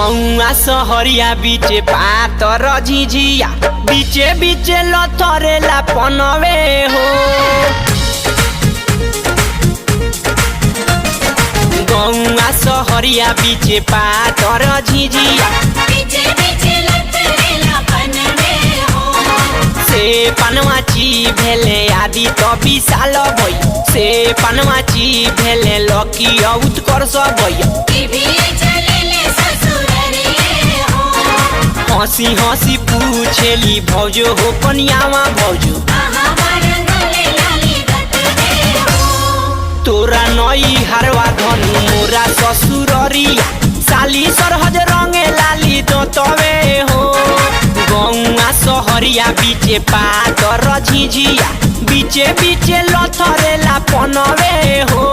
गौआ सहरिया बीचे पातर झिझिया बीचे बीचे लथरेला पनवे हो। गौआ सहरिया बीचे पातर झिझिया बीचे बीचे लथरेला पनवे हो। से पनवाची भेले आदि तो विशाल भई से पनवाची भेले लकी उत्कर्ष भई हंसी हंसी पूछेली भौजो हो कनियावा भौजो तोरा नई हरवा धनु मोरा ससुररिया साली सरहज रंगे लाली दतवे हो। गौआ सहरिया बीचे पातर झिझिया बीचे बीचे लथरेला पनवे हो।